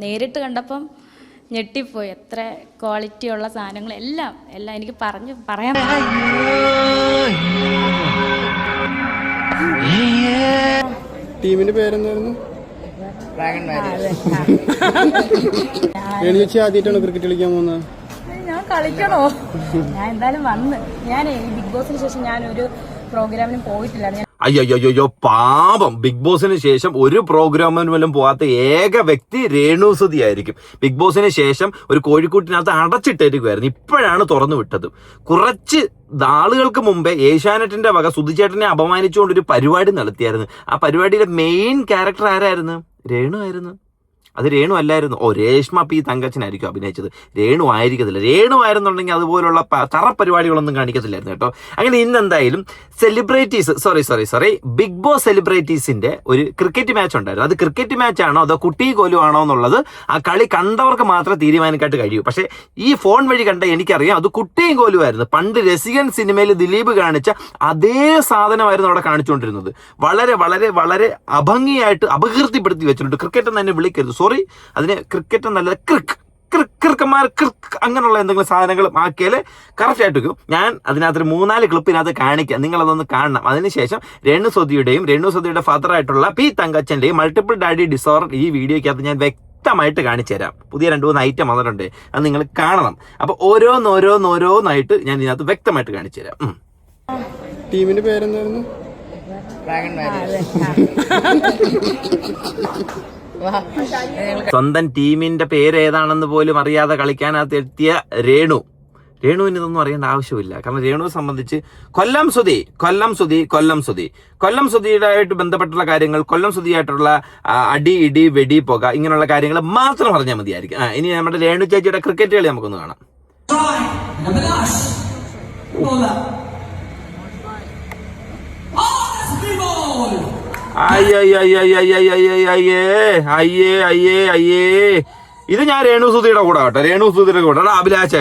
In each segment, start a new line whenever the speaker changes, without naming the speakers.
നേരിട്ട് കണ്ടപ്പം ഞെട്ടിപ്പോയി. എത്ര ക്വാളിറ്റി ഉള്ള സാധനങ്ങൾ എല്ലാം എനിക്ക് പറയാൻ
ടീമിന്റെ പേരെന്തായിരുന്നു? ചേച്ചി ആദ്യമായിട്ടാണ് ക്രിക്കറ്റ് കളിക്കാൻ പോകുന്നത്?
ഞാൻ കളിക്കണോ? ഞാൻ എന്തായാലും ഞാൻ ഈ ബിഗ് ബോസിന് ശേഷം ഞാനൊരു പ്രോഗ്രാമിനും പോയിട്ടില്ല.
അയ്യോ പാപം. ബിഗ് ബോസിന് ശേഷം ഒരു പ്രോഗ്രാമിന് പോലും പോകാത്ത ഏക വ്യക്തി രേണുസുതി ആയിരിക്കും. ബിഗ് ബോസിന് ശേഷം ഒരു കോഴിക്കൂട്ടിനകത്ത് അടച്ചിട്ടിരിക്കുമായിരുന്നു. ഇപ്പോഴാണ് തുറന്നു വിട്ടത്. കുറച്ച് നാളുകൾക്ക് മുമ്പേ ഏഷ്യാനെറ്റിന്റെ വക സുധിച്ചേട്ടനെ അപമാനിച്ചുകൊണ്ടൊരു പരിപാടി നടത്തിയായിരുന്നു. ആ പരിപാടിയിലെ മെയിൻ ക്യാരക്ടർ ആരായിരുന്നു? രേണു ആയിരുന്നു. അത് രേണു അല്ലായിരുന്നു. രേഷ്മ പി തങ്കച്ചനായിരിക്കും അഭിനയിച്ചത്. രേണു ആയിരിക്കത്തില്ല. രേണു ആയിരുന്നുണ്ടെങ്കിൽ അതുപോലുള്ള തറ പരിപാടികളൊന്നും കാണിക്കത്തില്ലായിരുന്നു കേട്ടോ. അങ്ങനെ ഇന്നെന്തായാലും സെലിബ്രിറ്റീസ് സോറി ബിഗ് ബോസ് സെലിബ്രിറ്റീസിന്റെ ഒരു ക്രിക്കറ്റ് മാച്ച് ഉണ്ടായിരുന്നു. അത് ക്രിക്കറ്റ് മാച്ച് ആണോ അതോ കുട്ടി കോലു ആണോ എന്നുള്ളത് ആ കളി കണ്ടവർക്ക് മാത്രമേ തീരുമാനിക്കാനായിട്ട് കഴിയൂ. പക്ഷേ ഈ ഫോൺ വഴി കണ്ട എനിക്കറിയാം അത് കുട്ടിയും കോലു ആയിരുന്നു. പണ്ട് രസികൻ സിനിമയിൽ ദിലീപ് കാണിച്ച അതേ സാധനമായിരുന്നു അവിടെ കാണിച്ചുകൊണ്ടിരുന്നത്. വളരെ വളരെ വളരെ അഭംഗിയായിട്ട് അപകീർത്തിപ്പെടുത്തി വെച്ചിട്ടുണ്ട്. ക്രിക്കറ്റ് എന്ന് തന്നെ വിളിക്കരുത്, സോറി, അതിന് ക്രിക്കറ്റ് എന്നല്ല ക്രിക്കന്മാർ അങ്ങനെയുള്ള എന്തെങ്കിലും സാധനങ്ങൾ ആക്കിയാൽ കറക്റ്റ് ആയിട്ട് വയ്ക്കും. ഞാൻ അതിനകത്തൊരു 3-4 ക്ലിപ്പിനകത്ത് കാണിക്കാം, നിങ്ങളതൊന്ന് കാണണം. അതിനുശേഷം രേണുസുതിയുടെ ഫാദറായിട്ടുള്ള പി തങ്കച്ചന്റെയും മൾട്ടിപ്പിൾ ഡാഡി ഡിസോർഡർ ഈ വീഡിയോയ്ക്കകത്ത് ഞാൻ വ്യക്തമായിട്ട് കാണിച്ചു തരാം. പുതിയ 2-3 ഐറ്റം വന്നിട്ടുണ്ട്, അത് നിങ്ങൾ കാണണം. അപ്പൊ ഓരോന്നോരോന്നായിട്ട് ഞാൻ ഇതിനകത്ത് വ്യക്തമായിട്ട് കാണിച്ചു തരാം.
ടീമിന്റെ പേരെന്തായിരുന്നു?
സ്വന്തം ടീമിന്റെ പേര് ഏതാണെന്ന് പോലും അറിയാതെ കളിക്കാനകത്ത് എത്തിയ രേണുവിന് ഇതൊന്നും അറിയേണ്ട ആവശ്യമില്ല. കാരണം രേണുവിനെ സംബന്ധിച്ച് കൊല്ലം സുധിയുടെ ആയിട്ട് ബന്ധപ്പെട്ടുള്ള കാര്യങ്ങൾ, കൊല്ലം സുധിയായിട്ടുള്ള അടി ഇടി വെടി പുക ഇങ്ങനെയുള്ള കാര്യങ്ങൾ മാത്രം പറഞ്ഞാൽ മതിയായിരിക്കും. ഇനി നമ്മുടെ രേണു ചേച്ചിയുടെ ക്രിക്കറ്റ് കളി നമുക്കൊന്ന് കാണാം. ഇത് ഞാൻ രേണുസുതിയുടെ കൂടെ കേട്ടോ. അഭിലാഷേ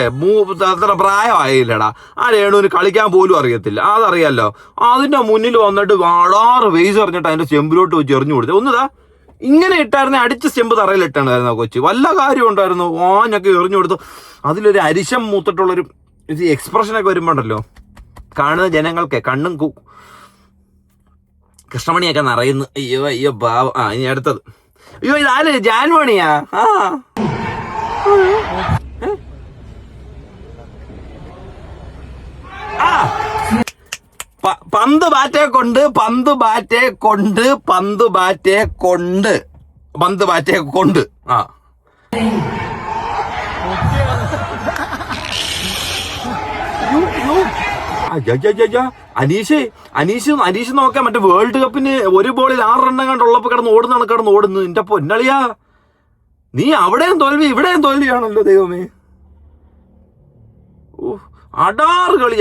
അത്ര പ്രായമായില്ലടാ. ആ രേണുവിന് കളിക്കാൻ പോലും അറിയത്തില്ല, അതറിയാലോ. അതിന്റെ മുന്നിൽ വന്നിട്ട് 6 വെയ്സ് എറിഞ്ഞിട്ട് അതിന്റെ ചെമ്പിലോട്ട് വെച്ച് എറിഞ്ഞു കൊടുത്തത്. ഒന്നതാ ഇങ്ങനെ ഇട്ടായിരുന്നെ അടിച്ച് ചെമ്പ് തറയിലിട്ടായിരുന്നു കൊച്ചു. വല്ല കാര്യം ഉണ്ടായിരുന്നു. ഓനൊക്കെ എറിഞ്ഞു കൊടുത്തു. അതിലൊരു അരിശം മൂത്തിട്ടുള്ളൊരു എക്സ്പ്രഷനൊക്കെ വരുമ്പോണ്ടല്ലോ കാണുന്ന ജനങ്ങൾക്ക് കണ്ണും കൃഷ്ണമണിയൊക്കെ നിറയുന്നു. അയ്യോ പാവം. ഇനി അടുത്തത്. ഇതാര്? ജാൻമണിയാ? പന്ത് ബാറ്റെ കൊണ്ട് അനീഷ് നോക്കാൻ മറ്റേ വേൾഡ് കപ്പിന് ഒരു ബോളിൽ 6 റണ്ണം കണ്ടുള്ളപ്പോ കിടന്ന് ഓടുന്നു. എന്റെ പൊന്നളിയാ, നീ അവിടെയും തോൽവി ഇവിടെയും തോൽവിയാണല്ലോ ദൈവമേ. അടാറ് കളി.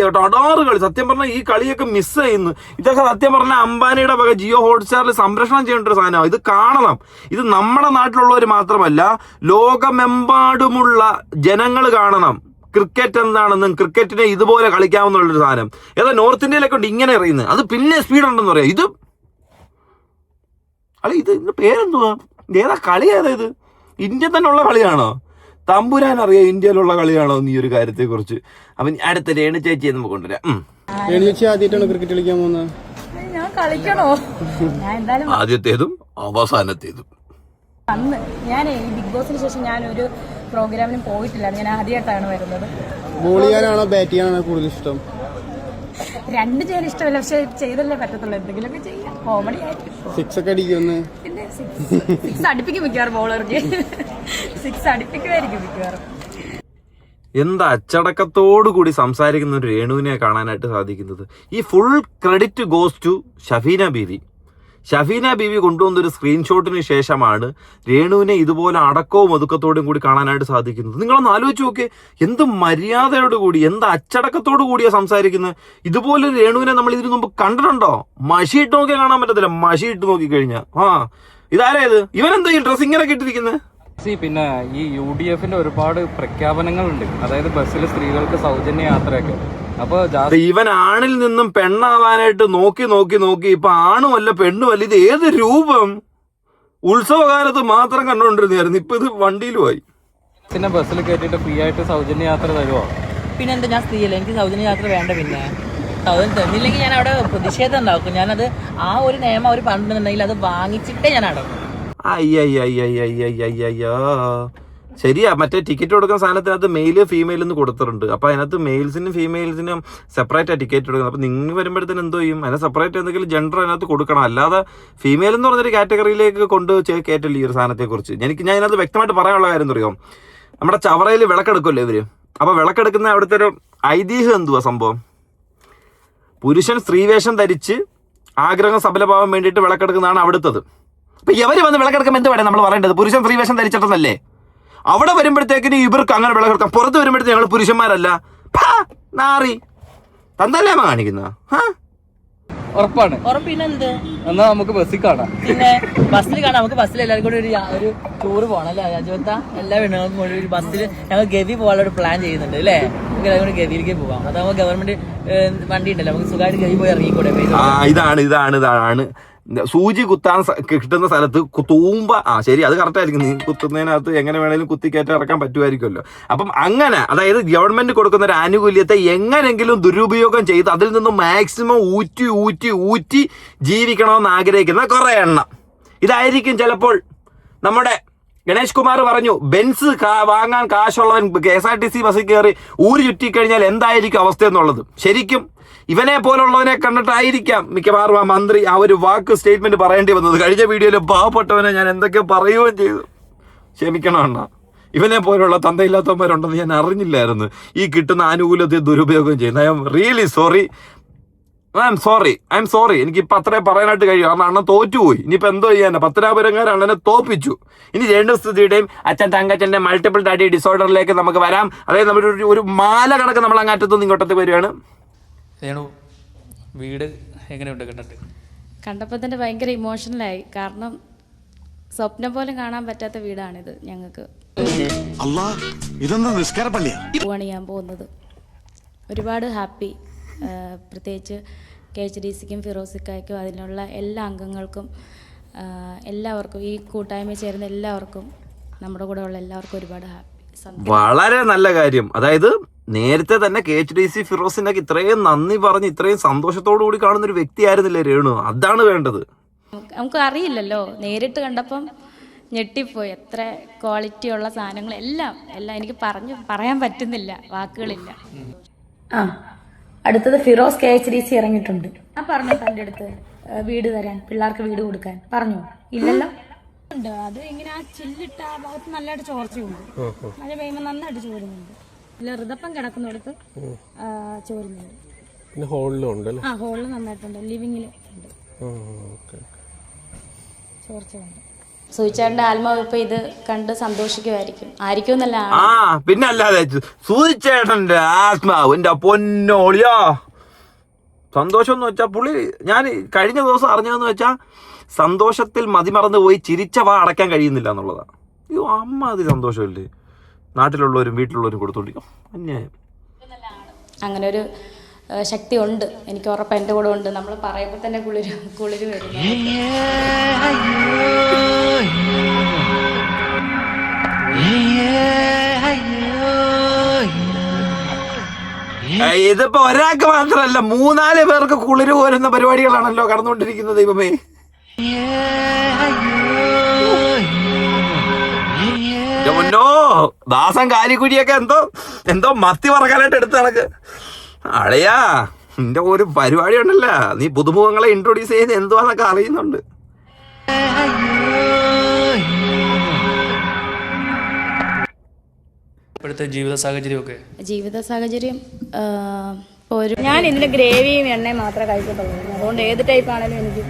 സത്യം പറഞ്ഞാൽ ഈ കളിയൊക്കെ മിസ് ചെയ്യുന്നു. ഇതൊക്കെ സത്യം പറഞ്ഞാൽ അംബാനിയുടെ വക ജിയോ ഹോട്ട്സ്റ്റാറിൽ സംപ്രേഷണം ചെയ്യേണ്ട ഒരു സാധനമാണ്. ഇത് കാണണം. ഇത് നമ്മുടെ നാട്ടിലുള്ളവർ മാത്രമല്ല, ലോകമെമ്പാടുമുള്ള ജനങ്ങൾ കാണണം ക്രിക്കറ്റ് എന്താണെന്നും ക്രിക്കറ്റിനെ ഇതുപോലെ കളിക്കാമെന്നുള്ളൊരു സാധനം. ഏതാ നോർത്ത് ഇന്ത്യയിലൊക്കെ ഉണ്ട് ഇങ്ങനെ അറിയുന്നത്. അത് പിന്നെ സ്പീഡ് ഉണ്ടെന്ന് പറയാം. ഇതിന്റെ പേരെന്തുവാ? ഏതാ കളി? ഇത് ഇന്ത്യ തന്നെ ഉള്ള കളിയാണോ? തമ്പുരാൻ അറിയാം ഇന്ത്യയിലുള്ള കളിയാണോ ഈ ഒരു കാര്യത്തെ കുറിച്ച്. അപ്പൊ അടുത്ത രേണു ചേച്ചിയെ നമുക്ക് കൊണ്ടുവരാം.
രേണു ചേച്ചി ആദ്യമായിട്ടാണ് ക്രിക്കറ്റ് കളിക്കാൻ പോകുന്നത്?
ഞാൻ കളിക്കണോ? ഞാൻ എന്തായാലും
ആദ്യത്തേതും അവസാനത്തേതും.
ഞാൻ ഈ ബിഗ് ബോസിന് ശേഷം ഞാനൊരു പ്രോഗ്രാമിനും പോയിട്ടില്ല. ഞാൻ ആദ്യമായിട്ടാണ് വരുന്നത്.
ബോൾ ചെയ്യാനാണോ ബാറ്റ് ചെയ്യാനാണോ കൂടുതൽ ഇഷ്ടം?
രണ്ടും ചെയ്യാൻ ഇഷ്ടമല്ല, പക്ഷെ ചെയ്തല്ലേ പറ്റത്തുള്ളൂ. എന്തെങ്കിലുമൊക്കെ ചെയ്യാം, കോമഡി ആയിട്ട്.
സിക്സ് ഒക്കെ അടിക്കുമെന്ന്?
പിന്നെ സിക്സ് അടുപ്പിക്കും മിക്കവാറും. ബോളർക്ക് 6 അടുപ്പിക്കുമായിരിക്കും മിക്കവാറും.
എന്താ അച്ചടക്കത്തോടു കൂടി സംസാരിക്കുന്ന ഒരു രേണുവിനെ കാണാനായിട്ട് സാധിക്കുന്നത്. ഈ full credit goes to Shafeena Beevi കൊണ്ടുവന്നൊരു സ്ക്രീൻഷോട്ടിന് ശേഷമാണ് രേണുവിനെ ഇതുപോലെ അടക്കവും ഒതുക്കത്തോടും കൂടി കാണാനായിട്ട് സാധിക്കുന്നത്. നിങ്ങളൊന്ന് ആലോചിച്ച് നോക്കിയേ, എന്ത് മര്യാദയോട് കൂടി, എന്ത് അച്ചടക്കത്തോടു കൂടിയാ സംസാരിക്കുന്നത്. ഇതുപോലെ രേണുവിനെ നമ്മൾ ഇതിനു മുമ്പ് കണ്ടിട്ടുണ്ടോ? മഷിയിട്ട് നോക്കിയാൽ കാണാൻ പറ്റത്തില്ല. മഷിയിട്ട് നോക്കിക്കഴിഞ്ഞാൽ ഇതാരേത്? ഇവനെന്താ ഈ ഡ്രസ് ഇങ്ങനെ ഇട്ടിരിക്കുന്നത്?
പിന്നെ ഈ UDFന്റെ ഒരുപാട് പ്രഖ്യാപനങ്ങളുണ്ട്. അതായത് ബസ്സിൽ സ്ത്രീകൾക്ക് സൗജന്യ യാത്രയൊക്കെ. അപ്പൊ
ഇവൻ ആണിൽ നിന്നും പെണ്ണാവാനായിട്ട് നോക്കി ഇപ്പൊ ആണുമല്ല പെണ്ണുമല്ല. ഇത് ഏത് രൂപം? ഉത്സവകാലത്ത് മാത്രം കണ്ടുകൊണ്ടിരുന്നായിരുന്നു. ഇപ്പൊ ഇത് വണ്ടിയിലുമായി.
പിന്നെ ബസ്സിൽ കയറ്റിയിട്ട് ഫ്രീ ആയിട്ട് സൗജന്യ യാത്ര തരുമോ?
പിന്നെ എന്താ, ഞാൻ സ്ത്രീയല്ല, എനിക്ക് സൗജന്യ യാത്ര വേണ്ട. പിന്നെ സൗജന്യം തന്നില്ലെങ്കിൽ ഞാൻ അവിടെ പ്രതിഷേധം ഉണ്ടാക്കും. ഞാനത് ആ ഒരു നിയമം അവർ പറഞ്ഞിട്ടുണ്ടെങ്കിൽ അത് വാങ്ങിച്ചിട്ടേ ഞാൻ അടക്കും.
അയ്യോ ശരിയാ. മറ്റേ ടിക്കറ്റ് കൊടുക്കുന്ന സാധനത്തിനകത്ത് മെയില് ഫീമെയിൽ എന്ന് കൊടുത്തിട്ടുണ്ട്. അപ്പൊ അതിനകത്ത് മെയിൽസിനും ഫീമെയിൽസിനും സെപ്പറേറ്റ് ആ ടിക്കറ്റ് കൊടുക്കുന്നത്. അപ്പൊ നിങ്ങൾ വരുമ്പോഴത്തേന് എന്തോ ചെയ്യും? അതിനെ സെപ്പറേറ്റ് എന്തെങ്കിലും ജെൻഡർ അതിനകത്ത് കൊടുക്കണം. അല്ലാതെ ഫീമെയിൽ എന്ന് പറഞ്ഞൊരു കാറ്റഗറിയിലേക്ക് കൊണ്ട് കയറ്റില്ല ഈ ഒരു സാധനത്തെ കുറിച്ച്. ഞാൻ ഇതിനകത്ത് വ്യക്തമായിട്ട് പറയാനുള്ള കാര്യം എന്ന് അറിയാം. നമ്മുടെ ചവറയിൽ വിളക്കെടുക്കുമല്ലോ ഇവര്. അപ്പൊ വിളക്കെടുക്കുന്ന അവിടുത്തെ ഒരു ഐതിഹ്യം എന്തുവാ സംഭവം? പുരുഷൻ സ്ത്രീവേഷം ധരിച്ച് ആഗ്രഹം സഫലമാവാൻ വേണ്ടിയിട്ട് വിളക്കെടുക്കുന്നതാണ് അവിടുത്തത്. അപ്പൊ ഇവര് വന്ന് വിളക്കെടുക്കുമ്പോൾ എന്ത് വേണം നമ്മൾ പറയേണ്ടത്? പുരുഷൻ സ്ത്രീവേഷം ധരിച്ചിട്ടല്ലേ? അവിടെ വരുമ്പോഴത്തേക്കിന് ഇവർക്ക് അങ്ങനെ വിളക്കെടുക്കാം. പുറത്ത് വരുമ്പോഴത്തേക്ക് ഞങ്ങൾ പുരുഷന്മാരല്ല. നാറി തന്തല്ലേ കാണിക്കുന്ന.
ഉറപ്പാണ്.
ഉറപ്പിനെന്ത്?
എന്നാ നമുക്ക് ബസ്സിൽ കാണാം.
പിന്നെ ബസ്സിൽ കാണാം. നമുക്ക് ബസ്സിൽ എല്ലാവർക്കും കൂടി ഒരു ടൂറ് പോകണം അല്ലേ രാജവത്ത? എല്ലാ പെണ്ണുങ്ങൾക്കും കൂടി ഒരു ബസ്സിൽ ഞങ്ങൾ ഗവി പോകാനുള്ള ഒരു പ്ലാൻ ചെയ്യുന്നുണ്ട് അല്ലേ? നമുക്ക് എല്ലാവരും കൂടി ഗവിയിലേക്ക് പോകാം. അതാവുമ്പോൾ ഗവൺമെന്റ് വണ്ടി ഉണ്ടല്ലോ, നമുക്ക് സുഖമായിട്ട് ഗവി പോയി ഇറങ്ങിക്കൂടെ?
ഇതാണ് സൂചി കുത്താൻ കിട്ടുന്ന സ്ഥലത്ത് തൂമ്പ. ശരി, അത് കറക്റ്റ് ആയിരിക്കും. നീ കുത്തുന്നതിനകത്ത് എങ്ങനെ വേണേലും കുത്തിക്കയറ്റം ഇറക്കാൻ പറ്റുമായിരിക്കുമല്ലോ. അപ്പം അങ്ങനെ, അതായത് ഗവൺമെന്റ് കൊടുക്കുന്ന ഒരു ആനുകൂല്യത്തെ എങ്ങനെങ്കിലും ദുരുപയോഗം ചെയ്ത് അതിൽ നിന്നും മാക്സിമം ഊറ്റി ജീവിക്കണമെന്ന് ആഗ്രഹിക്കുന്ന കുറെ എണ്ണം. ഇതായിരിക്കും ചിലപ്പോൾ നമ്മുടെ ഗണേഷ് കുമാർ പറഞ്ഞു, ബെൻസ് വാങ്ങാൻ കാശുള്ളവൻ KSRTC ബസ്സിൽ കയറി ഊര് ചുറ്റിക്കഴിഞ്ഞാൽ എന്തായിരിക്കും അവസ്ഥ എന്നുള്ളത്. ശരിക്കും ഇവനെ പോലുള്ളവനെ കണ്ടിട്ടായിരിക്കാം മിക്കവാറും ആ മന്ത്രി ആ ഒരു വാക്ക് സ്റ്റേറ്റ്മെന്റ് പറയേണ്ടി വന്നത്. കഴിഞ്ഞ വീഡിയോയിൽ പാവപ്പെട്ടവനെ ഞാൻ എന്തൊക്കെ പറയുകയും ചെയ്തു. ക്ഷമിക്കണം അണ്ണ, ഇവനെ പോലുള്ള തന്തയില്ലാത്തവന്മാരുണ്ടെന്ന് ഞാൻ അറിഞ്ഞില്ലായിരുന്നു. ഈ കിട്ടുന്ന ആനുകൂല്യത്തെ ദുരുപയോഗം ചെയ്യുന്നത്. I am really sorry. I am sorry. എനിക്കിപ്പോൾ അത്രേ പറയാനായിട്ട് കഴിയും. കാരണം അണ്ണൻ തോറ്റുപോയി. ഇനിയിപ്പോൾ എന്തോ ചെയ്യാനാ? പത്തനാപുരംകാർ അണ്ണനെ തോപ്പിച്ചു. ഇനി രേണുസുതിയുടെയും അച്ഛൻ തങ്കച്ചൻ്റെ മൾട്ടിപ്പിൾ ഡാഡി ഡിസോർഡറിലേക്ക് നമുക്ക് വരാം. അതായത് നമ്മുടെ ഒരു മാല കണക്ക് നമ്മൾ അങ്ങാറ്റത്തുനിന്ന് ഇങ്ങോട്ടത്ത് വരികയാണ്.
രേണു, വീട് എങ്ങനെയുണ്ട് കണ്ടിട്ട്?
കണ്ടപ്പോൾ തന്നെ ഭയങ്കര ഇമോഷണലായി. കാരണം സ്വപ്നം പോലും കാണാൻ പറ്റാത്ത വീടാണിത്. ഞങ്ങൾക്ക് പണിയാൻ പോകുന്നത് ഒരുപാട് ഹാപ്പി. പ്രത്യേകിച്ച് KHDCക്കും ഫിറോസിക്കായ്ക്കും അതിനുള്ള എല്ലാ അംഗങ്ങൾക്കും എല്ലാവർക്കും, ഈ കൂട്ടായ്മ ചേരുന്ന എല്ലാവർക്കും, നമ്മുടെ കൂടെ ഉള്ള എല്ലാവർക്കും ഒരുപാട് ഹാപ്പി.
വളരെ നല്ല കാര്യം. അതായത് നേരത്തെ തന്നെ KHDC ഫിറോസിനൊക്കെ ഇത്രയും നന്ദി പറഞ്ഞ് ഇത്രയും സന്തോഷത്തോടു കൂടി കാണുന്ന ഒരു വ്യക്തിയായിരുന്നില്ലേ രേണു? അതാണ് വേണ്ടത്.
നമുക്ക് അറിയില്ലല്ലോ, നേരിട്ട് കണ്ടപ്പം ഞെട്ടിപ്പോയി. എത്ര ക്വാളിറ്റി ഉള്ള സാധനങ്ങൾ എല്ലാം എനിക്ക് പറയാൻ പറ്റുന്നില്ല, വാക്കുകളില്ല. അടുത്തത് ഫിറോസ് KHDC ഇറങ്ങിയിട്ടുണ്ട്. പറഞ്ഞു തൻ്റെ അടുത്ത് വീട് തരാൻ, പിള്ളേർക്ക് വീട് കൊടുക്കാൻ പറഞ്ഞു. ഇല്ലല്ലോ. അത് ഇങ്ങനെ ആ ചില്ലിട്ട ആ ഭാഗത്ത് നല്ലതായിട്ട് ചോർച്ചയുണ്ട്. മഴ പെയ്യുമ്പോൾ നന്നായിട്ട് ചോരുന്നുണ്ട്. ഇല്ല, ഋതപ്പം കിടക്കുന്നിടത്ത് ചോരുന്നുണ്ട്.
പിന്നെ ഹോളിലും ഉണ്ട്.
ആ, ഹോളിൽ നന്നായിട്ടുണ്ട്. ലിവിങ്ങിൽ ഉണ്ട്, ചോർച്ചയുണ്ട്. സൂചിച്ചേട്ടന്റെ ആത്മാവ് ഇപ്പൊ ഇത് കണ്ട് സന്തോഷിക്കുമായിരിക്കും. ആയിരിക്കും എന്നല്ല,
പിന്നെ അല്ലാതെ സൂചിച്ചേട്ടന്റെ ആത്മാവ് എന്റെ പൊന്നോളിയോ. സന്തോഷം എന്ന് വെച്ചാൽ പുള്ളി, ഞാൻ കഴിഞ്ഞ ദിവസം അറിഞ്ഞതെന്ന് വെച്ചാൽ സന്തോഷത്തിൽ മതിമറന്ന് പോയി ചിരിച്ച വാ അടയ്ക്കാൻ കഴിയുന്നില്ല എന്നുള്ളതാണ്. അയ്യോ, അമ്മ അത് സന്തോഷമല്ലേ നാട്ടിലുള്ളവരും വീട്ടിലുള്ളവരും കൊടുത്തോണ്ടിരിക്കും. അന്യായം.
അങ്ങനെ ഒരു ശക്തി ഉണ്ട്, എനിക്ക് ഉറപ്പ് എൻ്റെ കൂടെ ഉണ്ട്. നമ്മൾ പറയുമ്പോൾ തന്നെ കുളിര് വരും.
ഇതിപ്പോ ഒരാൾക്ക് മാത്രമല്ല 3-4 പേർക്ക് കുളിര് പോരുന്ന പരിപാടികളാണല്ലോ കടന്നുകൊണ്ടിരിക്കുന്നത്. ദൈവമേ, മുന്നോ ദാസൻ കാലിക്കുഴിയൊക്കെ എന്തോ മത്തി പറക്കാനായിട്ട് എടുത്ത കണക്ക്. അടയാ, നിന്റെ ഒരു പരിപാടി ഉണ്ടല്ല, നീ പുതുമുഖങ്ങളെ ഇൻട്രൊഡ്യൂസ് ചെയ്യുന്നത് എന്തുവാന്നൊക്കെ അറിയുന്നുണ്ട്.
ഇപ്പോഴത്തെ ജീവിത സാഹചര്യം
ഞാൻ ഇതിന്റെ ഗ്രേവിയും എണ്ണയും മാത്രമേ കഴിക്കത്തുള്ളൂ. അതുകൊണ്ട് ഏത് ടൈപ്പ് ആണെങ്കിലും എനിക്ക്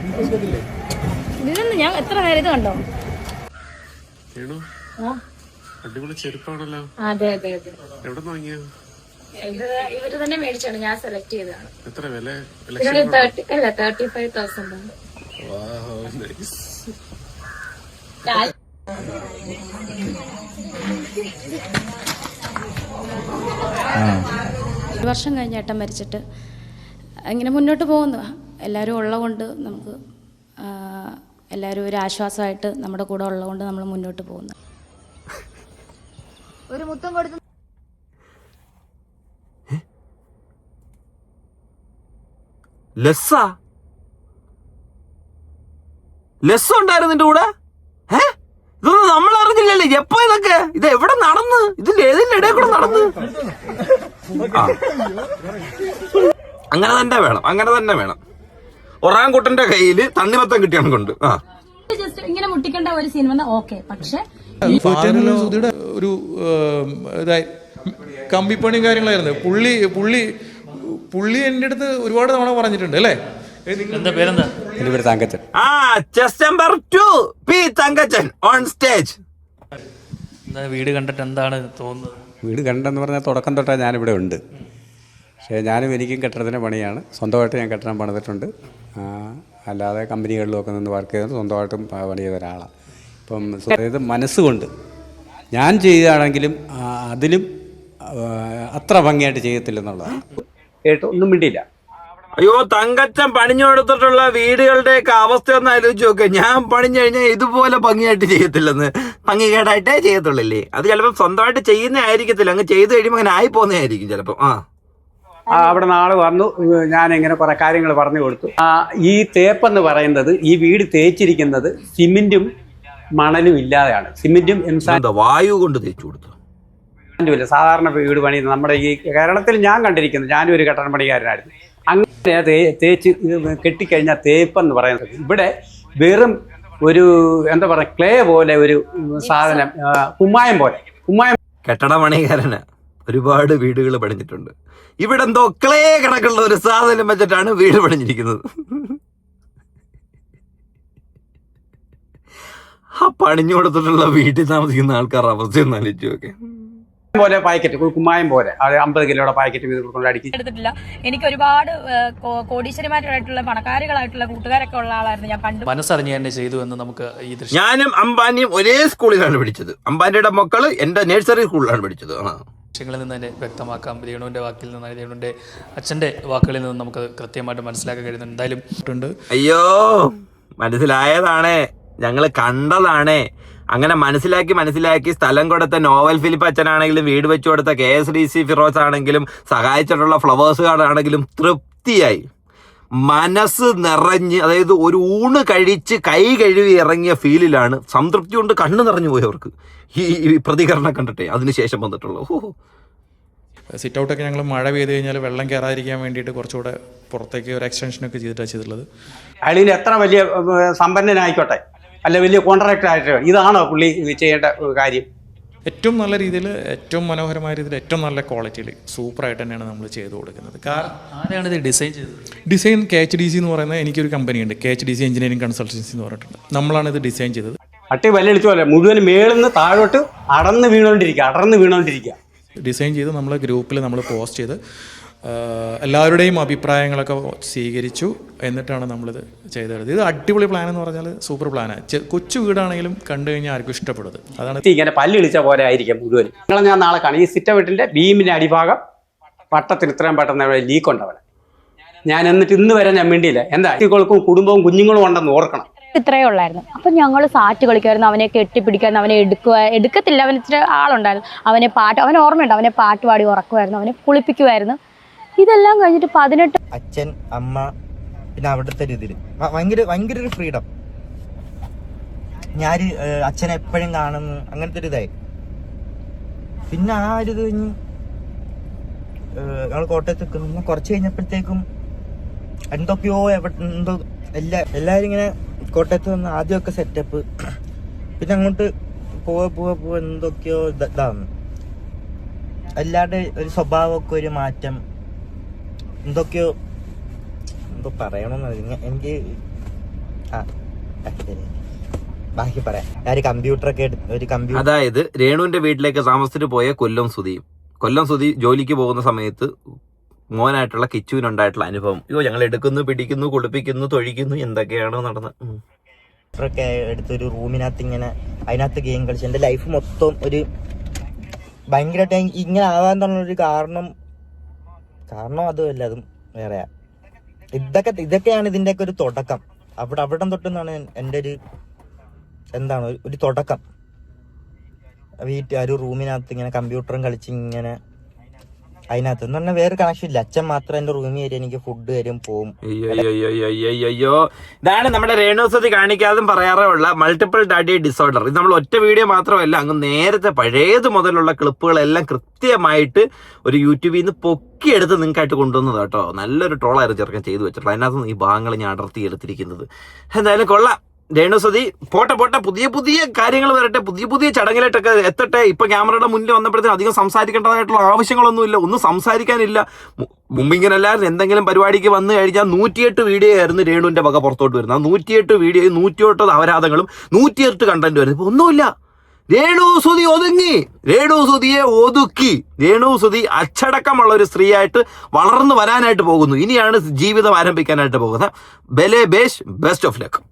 ഇതിനൊന്നും ഞാൻ എത്ര നേരം ഇത് കണ്ടോ.
അടിപൊളി ചെരുപ്പാണല്ലോ.
അതെ,
എവിടെ വാങ്ങിയ?
ഇവര് തന്നെ മേടിച്ചാണ്, ഞാൻ സെലക്ട് ചെയ്തതാണ്.
എത്ര വില?
35,000. ഒരു വർഷം കഴിഞ്ഞ് ഏട്ടൻ മരിച്ചിട്ട് ഇങ്ങനെ മുന്നോട്ട് പോകുന്നു. എല്ലാവരും ഉള്ളതുകൊണ്ട് നമുക്ക് എല്ലാവരും ഒരു ആശ്വാസമായിട്ട് നമ്മുടെ കൂടെ ഉള്ളതുകൊണ്ട് നമ്മൾ മുന്നോട്ട് പോകുന്നു.
ഒരു മുത്തം കൊടുത്ത്
ഉണ്ടായിരുന്നു നിന്റെ കൂടെ? ഇതൊന്നും നമ്മൾ അറിഞ്ഞില്ലല്ലേ? എപ്പോ ഇതൊക്കെ? ഇത് എവിടെ നടന്ന്? ഇതിന്റെ ഏതിന്റെ ഇടയിൽ കൂടെ നടന്ന്? അങ്ങനെ തന്നെ വേണം. ഒറാങ്കുട്ടന്റെ കയ്യിൽ തണ്ണിമത്തം കിട്ടിയാണ് കൊണ്ട്
ജസ്റ്റ് ഇങ്ങനെ മുട്ടിക്കേണ്ട ഒരു സീൻ വന്നാൽ ഓക്കെ. പക്ഷെ
സുധിയുടെ ഒരു കമ്പിപ്പണിയും കാര്യങ്ങളായിരുന്നു. പുള്ളി എന്റെ അടുത്ത് ഒരുപാട് തവണ പറഞ്ഞിട്ടുണ്ട് അല്ലേ?
എന്താ പേരെന്താ?
തങ്കച്ചൻ.
On stage.
വീട് കണ്ടിട്ട് എന്താണ് തോന്നുന്നത്?
വീട് കണ്ടെന്ന് പറഞ്ഞാൽ തുടക്കം തൊട്ടേ ഞാനിവിടെ ഉണ്ട്. പക്ഷേ എനിക്കും കെട്ടിടത്തിൻ്റെ പണിയാണ്. സ്വന്തമായിട്ട് ഞാൻ കെട്ടിടം പണിതിട്ടുണ്ട്. അല്ലാതെ കമ്പനികളിലൊക്കെ നിന്ന് വർക്ക് ചെയ്തിട്ട് സ്വന്തമായിട്ടും പണി ചെയ്ത ഒരാളാണ്. ഇപ്പം അതായത് മനസ്സുകൊണ്ട് ഞാൻ ചെയ്യുകയാണെങ്കിലും അതിലും അത്ര ഭംഗിയായിട്ട് ചെയ്യത്തില്ലെന്നുള്ളതാണ്. കേട്ടോ, ഒന്നും മിണ്ടിയില്ല.
അയ്യോ, തങ്കച്ചൻ പണിഞ്ഞു കൊടുത്തിട്ടുള്ള വീടുകളുടെയൊക്കെ അവസ്ഥ ഒന്ന് ആലോചിച്ച് നോക്കുക. ഞാൻ പണിഞ്ഞു കഴിഞ്ഞാൽ ഇതുപോലെ ഭംഗിയായിട്ട് ചെയ്യത്തില്ലെന്ന്. ഭംഗികേടായിട്ടേ ചെയ്യത്തുള്ളല്ലേ? അത് ചിലപ്പോൾ സ്വന്തമായിട്ട് ചെയ്യുന്ന ആയിരിക്കത്തില്ല, അങ്ങ് ചെയ്ത് കഴിയുമ്പോൾ അങ്ങനെ ആയി പോകുന്നതായിരിക്കും ചിലപ്പോൾ.
അവിടെ നാളെ വന്നു, ഞാൻ ഇങ്ങനെ കുറെ കാര്യങ്ങൾ പറഞ്ഞു കൊടുത്തു. ഈ തേപ്പെന്ന് പറയുന്നത്, ഈ വീട് തേച്ചിരിക്കുന്നത് സിമെന്റും മണലും ഇല്ലാതെയാണ്. സിമെന്റും
വായു കൊണ്ട് തേച്ചു കൊടുത്തു.
സാധാരണ വീട് പണി നമ്മുടെ ഈ കേരളത്തിൽ ഞാൻ കണ്ടിരിക്കുന്നത്, ഞാനും ഒരു കെട്ടിട പണിക്കാരനായിരുന്നു. അങ്ങനെ തേച്ച് കെട്ടിക്കഴിഞ്ഞാൽ തേപ്പെന്ന് പറയുന്നത് ഇവിടെ വെറും ഒരു എന്താ പറയുക, ക്ലേ പോലെ ഒരു സാധനം, കുമ്മായം പോലെ.
കെട്ടിട പണിക്കാരന് ഒരുപാട് വീടുകൾ പണിഞ്ഞിട്ടുണ്ട്. ഇവിടെ എന്തോ ക്ലേ കണക്കുള്ള ഒരു സാധനം വെച്ചിട്ടാണ് വീട് പണിഞ്ഞിരിക്കുന്നത്. ആ പണിഞ്ഞു കൊടുത്തിട്ടുള്ള വീട്ടിൽ താമസിക്കുന്ന ആൾക്കാരുടെ അവസ്ഥയൊന്നും ആലോചിച്ച് നോക്കെ.
പോലെ പാക്കറ്റ്, കുമ്മായം പോലെ 50 കിലോയുടെ പാക്കറ്റ്
എടുത്തിട്ടില്ല. എനിക്ക് ഒരുപാട് കോടീശ്വരന്മാരായിട്ടുള്ള പണക്കാരികളായിട്ടുള്ള കൂട്ടുകാരൊക്കെ ഉള്ള ആളായിരുന്നു ഞാൻ പണ്ട്.
മനസ്സറിഞ്ഞ് തന്നെ ചെയ്തു എന്ന് നമുക്ക് ഈ ദൃശ്യം.
ഞാനും അംബാനിയും ഒരേ സ്കൂളിലാണ് പഠിച്ചത്. അംബാനിയുടെ മക്കള് എന്റെ നഴ്സറി സ്കൂളിലാണ് പഠിച്ചത്.
ദൃശ്യങ്ങളിൽ നിന്ന് തന്നെ വ്യക്തമാക്കാം. രേണുവിന്റെ വാക്കിൽ നിന്ന്, രേണുവിന്റെ അച്ഛന്റെ വാക്കുകളിൽ നിന്ന് നമുക്ക് കൃത്യമായിട്ട് മനസ്സിലാക്കാൻ കഴിയുന്നുണ്ട്. എന്തായാലും
അയ്യോ, മനസ്സിലായതാണേ, ഞങ്ങള് കണ്ടതാണേ. അങ്ങനെ മനസ്സിലാക്കി സ്ഥലം കൊടുത്ത നോവൽ ഫിലിപ്പ് അച്ഛനാണെങ്കിലും വീട് വെച്ചു കൊടുത്ത KSDC ഫിറോസ് ആണെങ്കിലും സഹായിച്ചിട്ടുള്ള ഫ്ലവേഴ്സ് കാർഡാണെങ്കിലും തൃപ്തിയായി, മനസ്സ് നിറഞ്ഞ്, അതായത് ഒരു ഊണ് കഴിച്ച് കൈ കഴുകി ഇറങ്ങിയ ഫീലിലാണ്. സംതൃപ്തി കൊണ്ട് കണ്ണ് നിറഞ്ഞു പോയവർക്ക് ഈ പ്രതികരണം കണ്ടിട്ടേ അതിനുശേഷം വന്നിട്ടുള്ളൂ.
സിറ്റ് ഔട്ടൊക്കെ ഞങ്ങൾ മഴ പെയ്ത് കഴിഞ്ഞാൽ വെള്ളം കയറാതിരിക്കാൻ വേണ്ടിയിട്ട് കുറച്ചുകൂടെ പുറത്തേക്ക് ഒരു എക്സ്റ്റൻഷനൊക്കെ ചെയ്തിട്ടുള്ളത്.
അയാളിന് എത്ര വലിയ സമ്പന്നനായിക്കോട്ടെ, അല്ല വലിയ കോൺട്രാക്ടർ ആയിട്ട്, ഇതാണോ പുള്ളി ചെയ്യേണ്ട കാര്യം?
ഏറ്റവും നല്ല രീതിയിൽ, ഏറ്റവും മനോഹരമായ രീതിയിൽ, ഏറ്റവും നല്ല ക്വാളിറ്റിയിൽ സൂപ്പറായിട്ട് തന്നെയാണ് നമ്മൾ ചെയ്തു കൊടുക്കുന്നത്.
ആരാണ് ഇത് ഡിസൈൻ ചെയ്തത്?
ഡിസൈൻ KHDC എന്ന് പറയുന്ന എനിക്കൊരു കമ്പനിയുണ്ട്, KHDC എഞ്ചിനീയറിംഗ് കൺസൾട്ടൻസി എന്ന് പറഞ്ഞിട്ടുണ്ട്. നമ്മളാണ് ഇത് ഡിസൈൻ ചെയ്തത്.
അട്ടി വല്ലടിച്ചു പോലെ മുഴുവൻ മേളിന്ന് താഴോട്ട് അടർന്ന് വീണോണ്ടിരിക്കുക.
ഡിസൈൻ ചെയ്ത് നമ്മളെ ഗ്രൂപ്പിൽ നമ്മൾ പോസ്റ്റ് ചെയ്ത് എല്ലാവരുടെയും അഭിപ്രായങ്ങളൊക്കെ സ്വീകരിച്ചു. എന്നിട്ടാണ് നമ്മളിത് ചെയ്തെടുത്തത്. ഇത് അടിപൊളി പ്ലാൻ എന്ന് പറഞ്ഞാൽ സൂപ്പർ പ്ലാനാണ്. കൊച്ചു വീടാണെങ്കിലും കണ്ടു കഴിഞ്ഞാൽ ആർക്കും ഇഷ്ടപ്പെടുന്നത്. അതാണ്
ഇങ്ങനെ പല്ലിളിച്ച പോലെ ആയിരിക്കും മുഴുവൻ. ഞാൻ നാളെ കാണും ഈ സിറ്റ് ഔട്ടിന്റെ ബീമിന്റെ അടിഭാഗം വട്ടത്തിന് ഇത്രയും പെട്ടെന്ന് ലീക്ക് ഉണ്ടവിടെ. ഞാൻ എന്നിട്ട് ഇന്ന് വരെ ഞാൻ വേണ്ടിയില്ല. എന്താ കുട്ടികൾക്കും കുടുംബവും കുഞ്ഞുങ്ങളും ഉണ്ടെന്ന് ഓർക്കണം.
ഇത്രയേ ഉള്ളായിരുന്നു. അപ്പം ഞങ്ങൾ സാറ്റ് കളിക്കുമായിരുന്നു, അവനെ കെട്ടിപ്പിടിക്കായിരുന്നു, അവനെ എടുക്കത്തില്ല. അവന് ഇത്ര ആളുണ്ടായിരുന്നു. അവൻ ഓർമ്മയുണ്ട്, അവനെ പാട്ട് പാടി ഉറക്കുമായിരുന്നു, അവനെ കുളിപ്പിക്കുമായിരുന്നു. ഇതെല്ലാം കഴിഞ്ഞിട്ട് 18
അച്ഛൻ, അമ്മ, പിന്നെ അവിടുത്തെ രീതിയിൽ ഭയങ്കര ഒരു ഫ്രീഡം. ഞാൻ അച്ഛനെ എപ്പോഴും കാണുന്നു, അങ്ങനത്തെ ഒരു ഇതായി. പിന്നെ ആ ഒരു ഇത് കഴിഞ്ഞ് ഞങ്ങൾ കോട്ടയത്ത് നിൽക്കുന്നു. കുറച്ച് കഴിഞ്ഞപ്പോഴത്തേക്കും എന്തൊക്കെയോ എന്തോ എല്ലാവരും ഇങ്ങനെ കോട്ടയത്ത് വന്ന് ആദ്യമൊക്കെ സെറ്റപ്പ്, പിന്നെ അങ്ങോട്ട് പോവാ എന്തൊക്കെയോ ഇതാവുന്നു. എല്ലാവരുടെ ഒരു സ്വഭാവമൊക്കെ ഒരു മാറ്റം, എന്തൊക്കെയോ എന്തോ പറയണമെന്ന് എനിക്ക് ബാക്കി പറയാം. ഞാൻ കമ്പ്യൂട്ടറൊക്കെ
അതായത് രേണുവിന്റെ വീട്ടിലേക്ക് താമസിച്ചിട്ട് പോയ കൊല്ലം സുധി ജോലിക്ക് പോകുന്ന സമയത്ത് മോനായിട്ടുള്ള കിച്ചുവിനുണ്ടായിട്ടുള്ള അനുഭവം. ഞങ്ങൾ എടുക്കുന്നു, പിടിക്കുന്നു, കുളിപ്പിക്കുന്നു, തൊഴിക്കുന്നു, എന്തൊക്കെയാണോ നടന്നത്.
എടുത്തൊരു റൂമിനകത്ത് ഇങ്ങനെ അതിനകത്ത് ഗെയിം കളിച്ച് എൻ്റെ ലൈഫ് മൊത്തം ഒരു ഭയങ്കരമായിട്ട് ഇങ്ങനെ ആവാൻ തന്നൊരു കാരണം അതുമല്ല, അതും വേറെയാ. ഇതൊക്കെയാണ് ഇതിൻ്റെയൊക്കെ ഒരു തുടക്കം. അവിടം തൊട്ടെന്നാണ് എൻ്റെ എന്താണ് ഒരു തുടക്കം. ഒരു റൂമിനകത്ത് ഇങ്ങനെ കമ്പ്യൂട്ടറും കളിച്ച് ഇങ്ങനെ അതിനകത്ത് എന്ന് പറഞ്ഞാൽ വേറെ കണക്ഷൻ ഇല്ല. അച്ഛൻ മാത്രം എൻ്റെ റൂമിൽ വരും, എനിക്ക് ഫുഡ് തരും, പോവും.
അയ്യോ ഇതാണ് നമ്മുടെ രേണുസുതി കാണിക്കാതും പറയാറേ ഉള്ള മൾട്ടിപ്പിൾ ഡാഡി ഡിസോർഡർ. ഇത് നമ്മൾ ഒറ്റ വീഡിയോ മാത്രമല്ല, അങ്ങ് നേരത്തെ പഴയത് മുതലുള്ള ക്ലിപ്പുകളെല്ലാം കൃത്യമായിട്ട് ഒരു യൂട്യൂബിൽ നിന്ന് പൊക്കിയെടുത്ത് നിങ്ങൾക്കായിട്ട് കൊണ്ടുവന്നത് കേട്ടോ. നല്ലൊരു ട്രോളായിരുന്നു ചെറുക്കൻ ചെയ്തു വെച്ചിട്ടുള്ളത്. അതിനകത്ത് ഈ ഭാഗങ്ങൾ ഞാൻ അടർത്തി എടുത്തിരിക്കുന്നത്. എന്തായാലും കൊള്ളാം. രേണുസുതി പോട്ടെ, പുതിയ കാര്യങ്ങൾ വരട്ടെ, പുതിയ ചടങ്ങിലായിട്ടൊക്കെ എത്തട്ടെ. ഇപ്പൊ ക്യാമറയുടെ മുന്നിൽ വന്നപ്പോഴത്തേക്കും അധികം സംസാരിക്കേണ്ടതായിട്ടുള്ള ആവശ്യങ്ങളൊന്നുമില്ല, ഒന്നും സംസാരിക്കാനില്ല. മുമ്പിങ്ങനല്ലായിരുന്നു. എന്തെങ്കിലും പരിപാടിക്ക് വന്നു കഴിഞ്ഞാൽ 108 വീഡിയോ ആയിരുന്നു രേണുവിന്റെ വക പുറത്തോട്ട് വരുന്നത്. 108 വീഡിയോയും 108 അപരാധങ്ങളും 108 കണ്ടന്റ് വരുന്നത്. ഇപ്പൊ ഒന്നുമില്ല. രേണുസുതി ഒതുങ്ങി, രേണുസുതിയെ ഒതുക്കി. രേണുസുതി അച്ചടക്കമുള്ള ഒരു സ്ത്രീയായിട്ട് വളർന്നു വരാനായിട്ട് പോകുന്നു. ഇനിയാണ് ജീവിതം ആരംഭിക്കാനായിട്ട് പോകുന്നത്. ബെലെ ബേഷ്, ബെസ്റ്റ് ഓഫ് ലക്ക്.